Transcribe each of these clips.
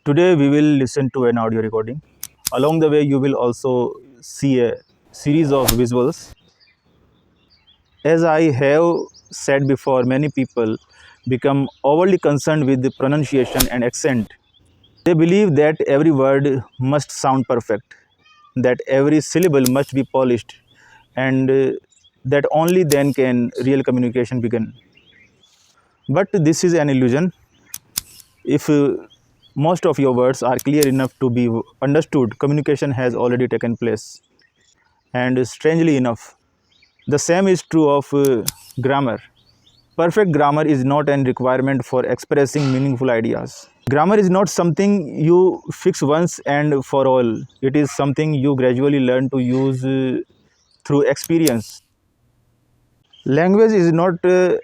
Today we will listen to an audio recording. Along the way, you will also see a series of visuals. As I have said before, many people become overly concerned with the pronunciation and accent. They believe that every word must sound perfect, that every syllable must be polished, and that only then can real communication begin. But this is an illusion. If most of your words are clear enough to be understood, communication has already taken place. And strangely enough, the same is true of grammar. Perfect grammar is not an requirement for expressing meaningful ideas. Grammar is not something you fix once and for all. It is something you gradually learn to use through experience. Language is not a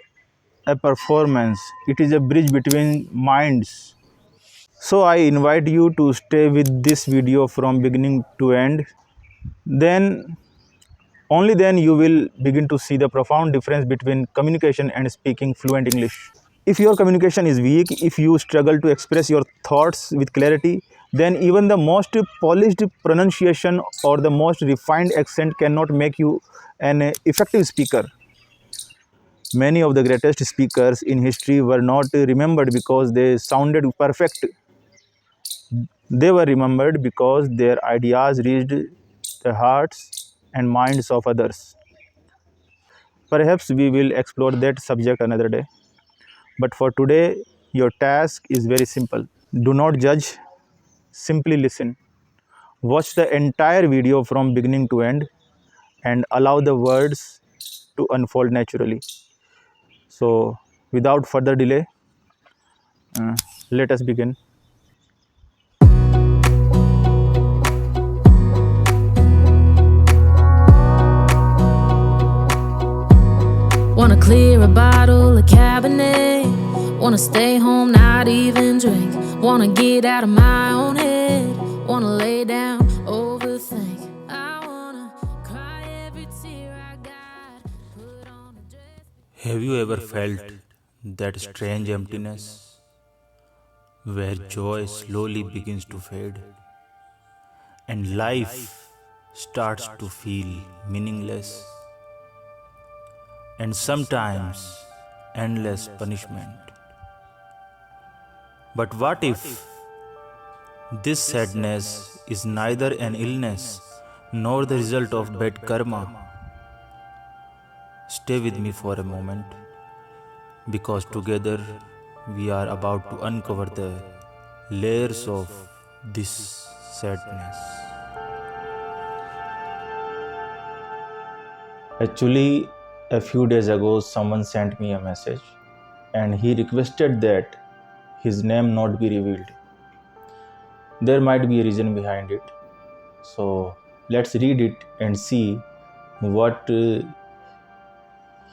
performance, it is a bridge between minds. So I invite you to stay with this video from beginning to end. Then only then you will begin to see the profound difference between communication and speaking fluent English. If your communication is weak, if you struggle to express your thoughts with clarity, then even the most polished pronunciation or the most refined accent cannot make you an effective speaker. Many of the greatest speakers in history were not remembered because they sounded perfect. They were remembered because their ideas reached the hearts and minds of others. Perhaps we will explore that subject another day. But for today, your task is very simple. Do not judge, simply listen. Watch the entire video from beginning to end and allow the words to unfold naturally. So, without further delay, uh, let us begin. Wanna clear a bottle of Cabernet. Wanna stay home, not even drink. Wanna get out of my own head. Wanna lay down, overthink. I wanna cry every tear I got. Put on a dress. Have you ever felt that strange emptiness where joy slowly begins to fade and life starts to feel meaningless and sometimes endless punishment? But what if this sadness is neither an illness nor the result of bad karma? Stay with me for a moment, because together we are about to uncover the layers of this sadness. Actually, a few days ago, someone sent me a message and he requested that his name not be revealed. There might be a reason behind it. So let's read it and see what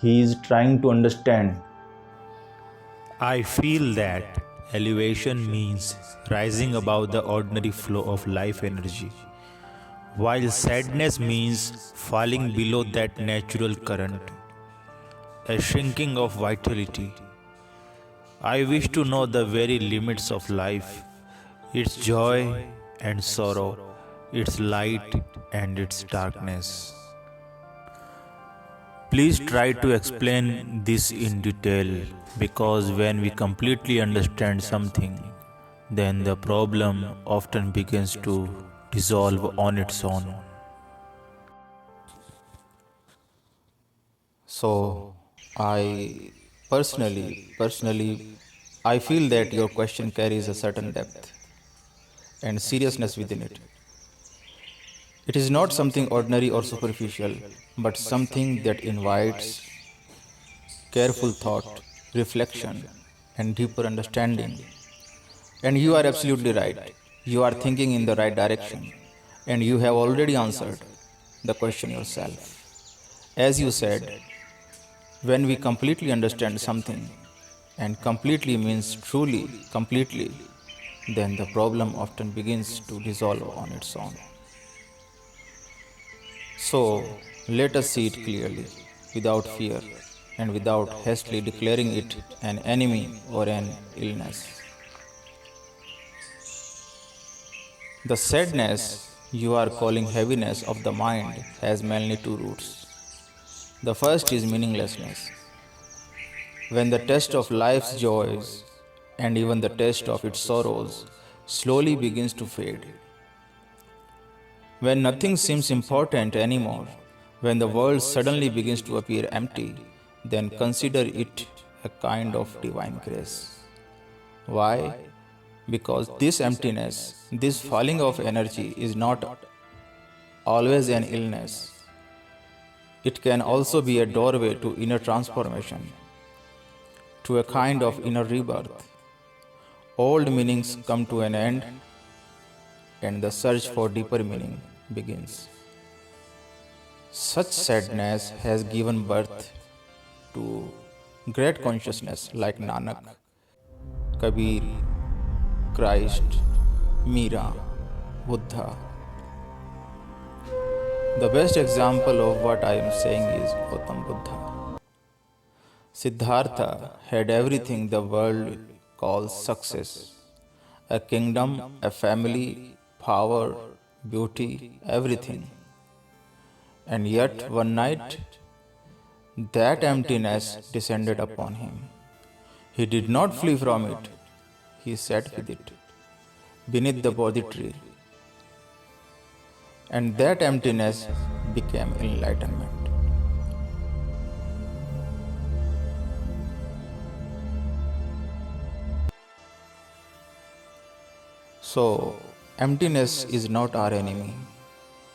he is trying to understand. I feel that elevation means rising above the ordinary flow of life energy, while sadness means falling below that natural current, a shrinking of vitality. I wish to know the very limits of life, its joy and sorrow, its light and its darkness. Please try to explain this in detail, because when we completely understand something, then the problem often begins to dissolve on its own. So, I personally, I feel that your question carries a certain depth and seriousness within it. It is not something ordinary or superficial, but something that invites careful thought, reflection, and deeper understanding. And you are absolutely right. You are thinking in the right direction, and you have already answered the question yourself. As you said, when we completely understand something, and completely means truly, completely, then the problem often begins to dissolve on its own. So, let us see it clearly, without fear, and without hastily declaring it an enemy or an illness. The sadness you are calling heaviness of the mind has mainly two roots. The first is meaninglessness. When the test of life's joys and even the test of its sorrows slowly begins to fade, when nothing seems important anymore, when the world suddenly begins to appear empty, then consider it a kind of divine grace. Why? Because this emptiness, this falling of energy is not always an illness. It can also be a doorway to inner transformation, to a kind of inner rebirth. Old meanings come to an end and the search for deeper meaning begins. Such sadness has given birth to great consciousness like Nanak, Kabir, Christ, Meera, Buddha. The best example of what I am saying is Gautam Buddha. Siddhartha had everything the world calls success: a kingdom, a family, power, beauty, everything. And yet, one night, that emptiness descended upon him. He did not flee from it, he sat with it, beneath the Bodhi tree. And that emptiness became enlightenment. So, emptiness is not our enemy.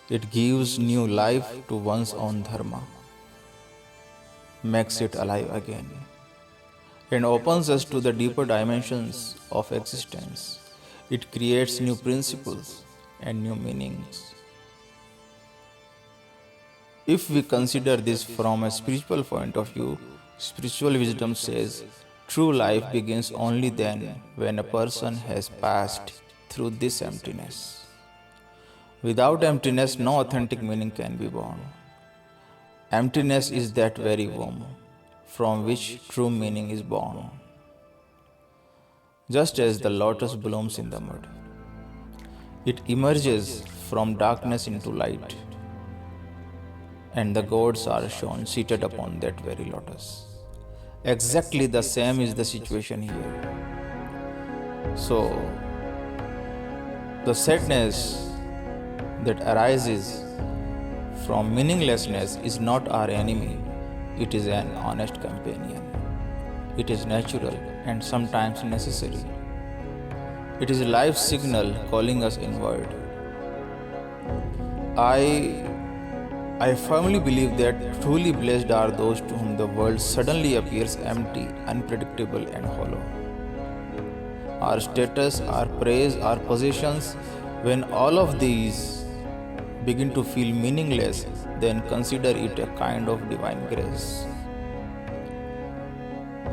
It gives new life to one's own dharma, makes it alive again, and opens us to the deeper dimensions of existence. It creates new principles and new meanings. If we consider this from a spiritual point of view, spiritual wisdom says true life begins only then when a person has passed through this emptiness. Without emptiness, no authentic meaning can be born. Emptiness is that very womb from which true meaning is born. Just as the lotus blooms in the mud, it emerges from darkness into light, and the gods are shown seated upon that very lotus. Exactly the same is the situation here. So, the sadness that arises from meaninglessness is not our enemy, it is an honest companion. It is natural and sometimes necessary. It is life's signal calling us inward. I firmly believe that truly blessed are those to whom the world suddenly appears empty, unpredictable, and hollow. Our status, our praise, our possessions, when all of these begin to feel meaningless, then consider it a kind of divine grace.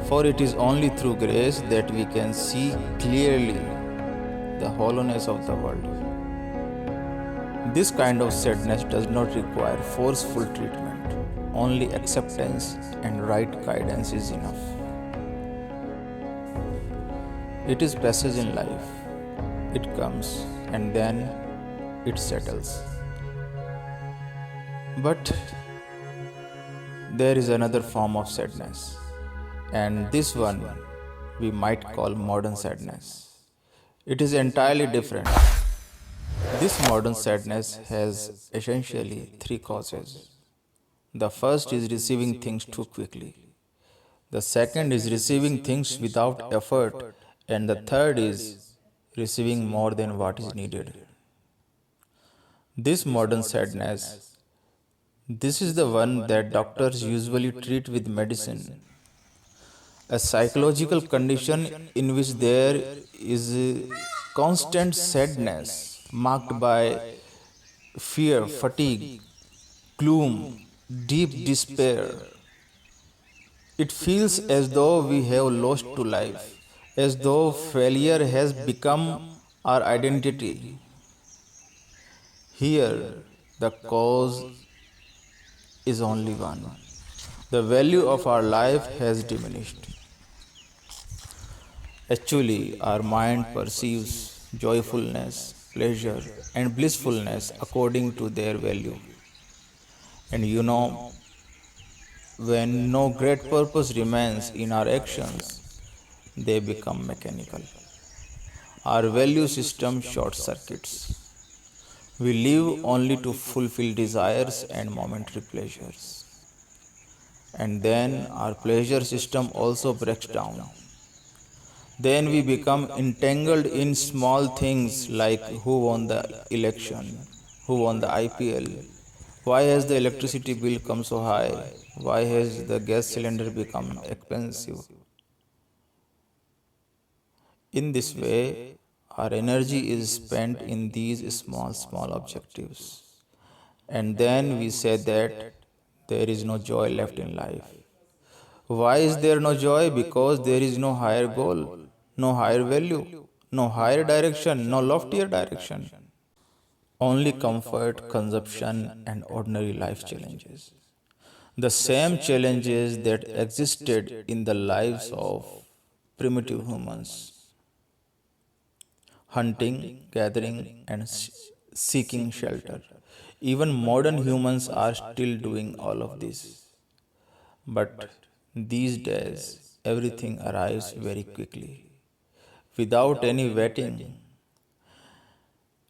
For it is only through grace that we can see clearly the hollowness of the world. This kind of sadness does not require forceful treatment, only acceptance and right guidance is enough. It is passage in life. It comes and then it settles. But there is another form of sadness, and this one we might call modern sadness. It is entirely different. This modern sadness has essentially three causes. The first is receiving things too quickly. The second is receiving things without effort, and the third is receiving more than what is needed. This modern sadness, this is the one that doctors usually treat with medicine, a psychological condition in which there is constant sadness marked by fear, fatigue, gloom, deep despair. It feels as though we have lost to life, as though failure has become our identity. Here, the cause is only one. The value of our life has diminished. Actually, our mind perceives joyfulness pleasure, and blissfulness according to their value. And when no great purpose remains in our actions, they become mechanical. Our value system short circuits. We live only to fulfill desires and momentary pleasures. And then our pleasure system also breaks down. Then we become entangled in small things like who won the election, who won the IPL, why has the electricity bill come so high, why has the gas cylinder become expensive. In this way, our energy is spent in these small objectives. And then we say that there is no joy left in life. Why is there no joy? Because there is no higher goal, no higher value, no higher direction, no loftier direction. Only comfort, consumption, and ordinary life challenges. The same challenges that existed in the lives of primitive humans, hunting, gathering, and seeking shelter. Even modern humans are still doing all of this. But these days, everything arrives very quickly, without any waiting,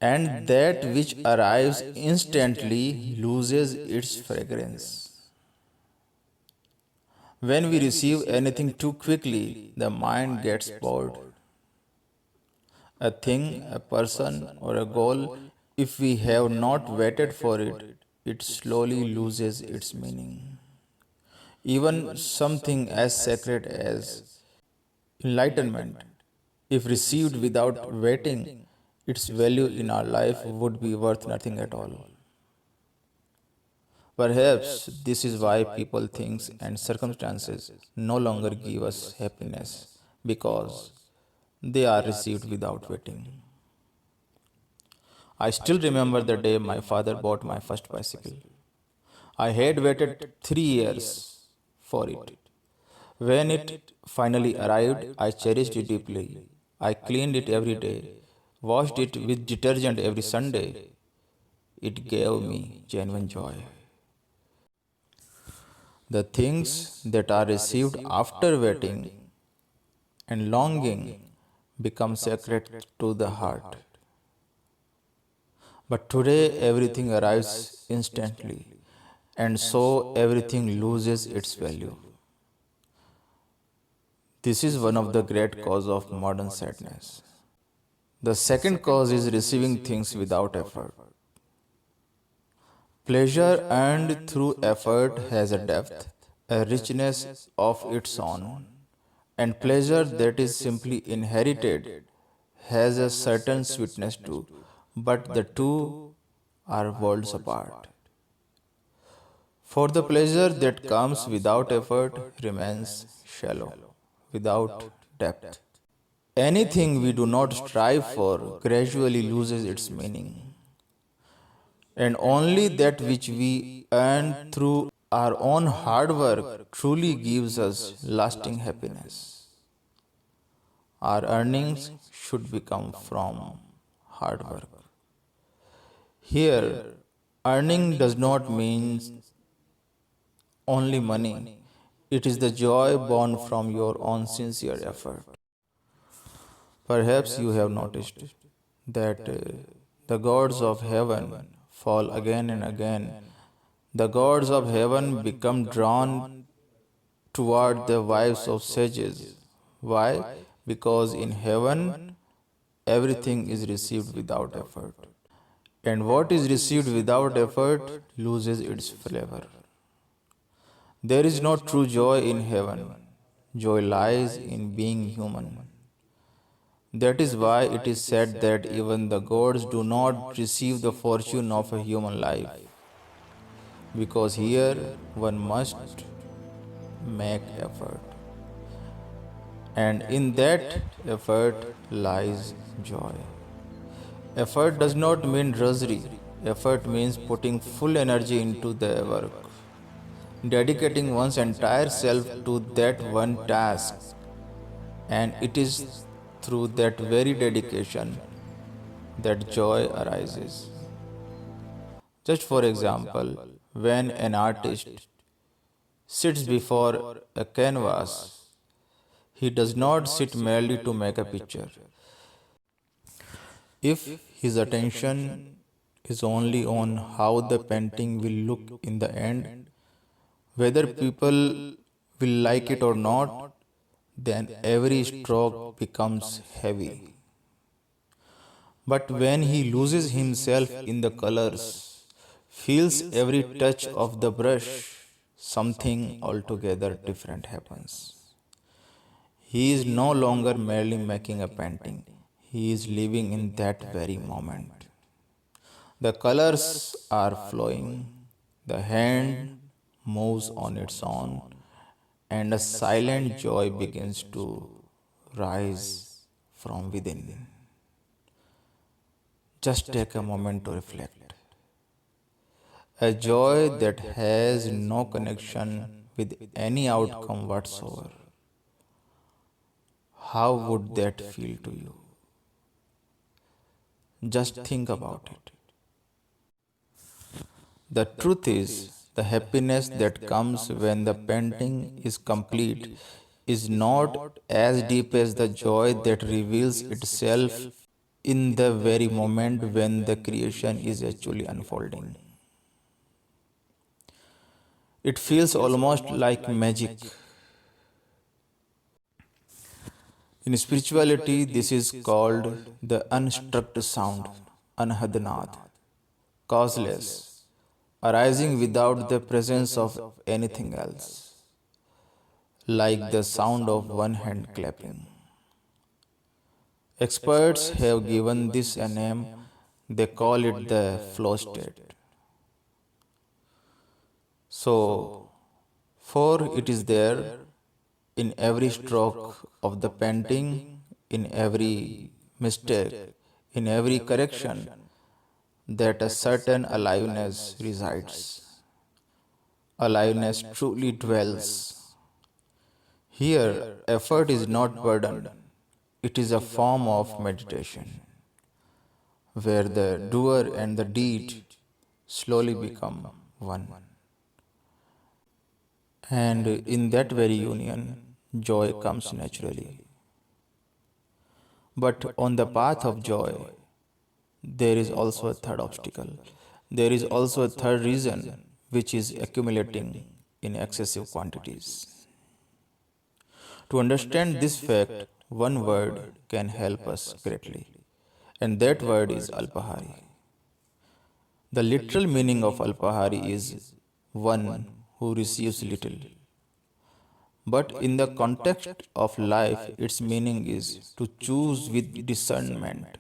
and that which arrives instantly loses its fragrance. When we receive anything too quickly, the mind gets bored. A thing, a person, or a goal, if we have not waited for it, it slowly loses its meaning. Even something as sacred as enlightenment, if received without waiting, its value in our life would be worth nothing at all. Perhaps this is why people, things, and circumstances no longer give us happiness because they are received without waiting. I still remember the day my father bought my first bicycle. I had waited 3 years for it. When it finally arrived, I cherished it deeply. I cleaned it every day, washed it with detergent every Sunday. It gave me genuine joy. The things that are received after waiting and longing become sacred to the heart. But today everything arrives instantly, and so everything loses its value. This is one of the great causes of modern sadness. The second cause is receiving things without effort. Pleasure earned through effort has a depth, a richness of its own, and pleasure that is simply inherited has a certain sweetness too, but the two are worlds apart. For the pleasure that comes without effort remains shallow, without depth. Anything we do not strive for gradually loses its meaning, and only that which we earn through our own hard work truly gives us lasting happiness. Our earnings should become from hard work. Here, earning does not mean only money, it is the joy born from your own sincere effort. Perhaps you have noticed that the gods of heaven fall again and again. The gods of heaven become drawn toward the wives of sages. Why? Because in heaven, everything is received without effort. And what is received without effort loses its flavor. There is no true joy in heaven. Joy lies in being human. That is why it is said that even the gods do not receive the fortune of a human life, because here one must make effort, and in that effort lies joy. Effort does not mean drudgery, effort means putting full energy into the work, dedicating one's entire self to that one task, and it is through that very dedication that joy arises. Just for example, when an artist sits before a canvas, he does not sit merely to make a picture. If his attention is only on how the painting will look in the end, whether people will like it or not, then every stroke becomes heavy. But when he loses himself in the colors, feels every touch of the brush, something altogether different happens. He is no longer merely making a painting, he is living in that very moment. The colors are flowing, the hand moves on its own, and a silent joy begins to rise from within. Just take a moment to reflect. A joy that has no connection with any outcome whatsoever. How would that feel to you? Just think about it. The truth is, the happiness that comes when the painting is complete is not as deep as the joy that reveals itself in the very moment when the creation is actually unfolding. It feels almost like magic. In spirituality, this is called the unstruck sound, anhadnath, causeless, arising without the presence of anything else, like the sound of one hand clapping. Experts have given this a name, they call it the flow state. So, for it is there in every stroke of the painting, in every mistake, in every correction, that a certain aliveness resides. Aliveness truly dwells. Here, effort is not burden, it is a form of meditation, where the doer and the deed slowly become one. And in that very union, joy comes naturally. But on the path of joy, there is also a third obstacle. There is also a third reason, which is accumulating in excessive quantities. To understand this fact, one word can help us greatly, and that word is Alpahari. The literal meaning of Alpahari is one who receives little. But in the context of life, its meaning is to choose with discernment.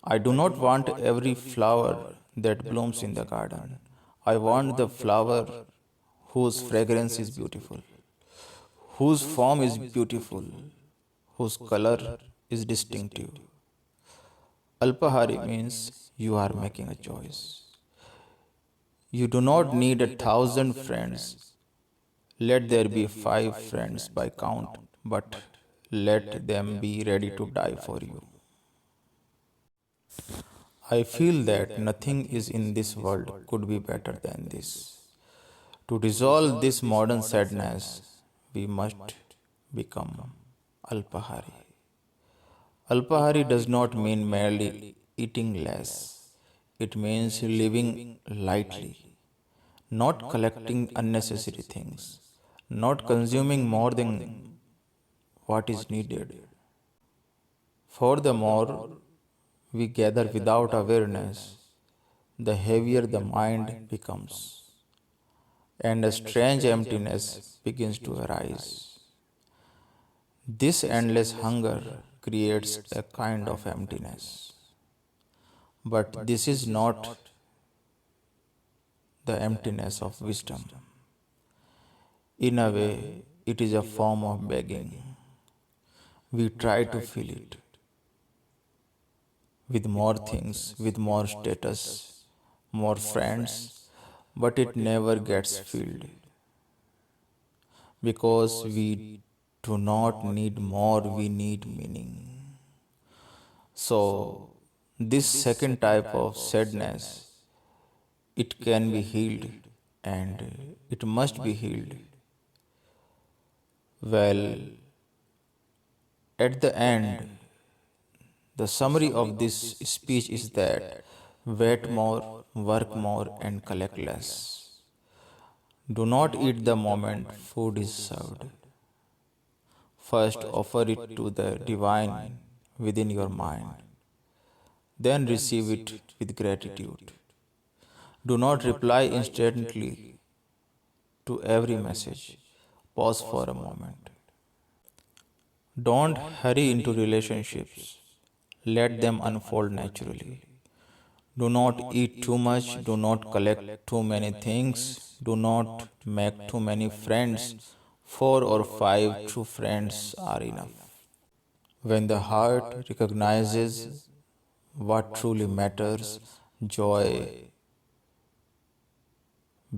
I do not want every flower that blooms in the garden. I want the flower whose fragrance is beautiful, whose form is beautiful, whose color is distinctive. Alpahari means you are making a choice. You do not need 1,000 friends. Let there be 5 friends by count, but let them be ready to die for you. I feel that nothing is in this world could be better than this. To dissolve this modern sadness, we must become Alpahari. Alpahari does not mean merely eating less. It means living lightly, not collecting unnecessary things, not consuming more than what is needed. For the more we gather without awareness, the heavier the mind becomes, and a strange emptiness begins to arise. This endless hunger creates a kind of emptiness. But this is not the emptiness of wisdom. In a way, it is a form of begging. We try to fill it with more things, with more status, more friends, but it never gets filled because we do not need more, we need meaning. So, This second type of sadness, it can be healed and it must be healed. Well, at the end, the summary of this speech is that wait more, work more, and collect less. Do not eat the moment food is served. First, offer it to the divine within your mind. Then receive it with gratitude. Do not reply instantly to every message. Pause for a moment. Don't hurry into relationships. Let them unfold naturally. Do not eat too much. Do not collect too many things. Do not make too many friends. 4 or 5 true friends are enough. When the heart recognizes what truly matters, joy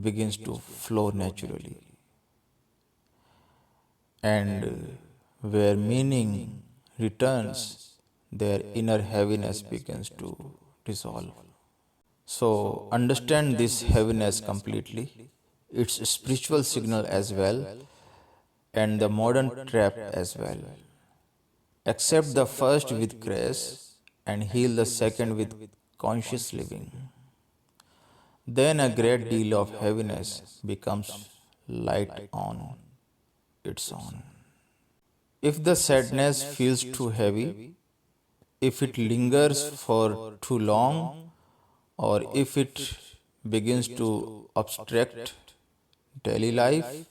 begins to flow naturally. And where meaning returns, their inner heaviness begins to dissolve. So, understand this heaviness completely, its spiritual signal as well, and the modern trap as well. Accept the first with grace and heal the second with conscious living. Then a great deal of heaviness becomes light on its own. If the sadness feels too heavy, if it lingers for too long, or if it begins to obstruct daily life,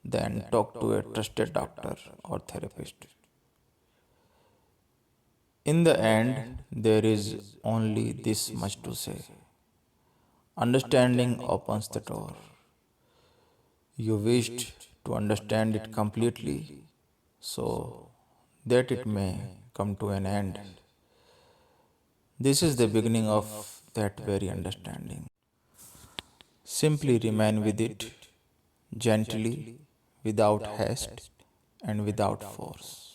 then talk to a trusted doctor or therapist. In the end, there is only this much to say. Understanding opens the door. You wished to understand it completely so that it may come to an end. This is the beginning of that very understanding. Simply remain with it gently, without haste, and without force.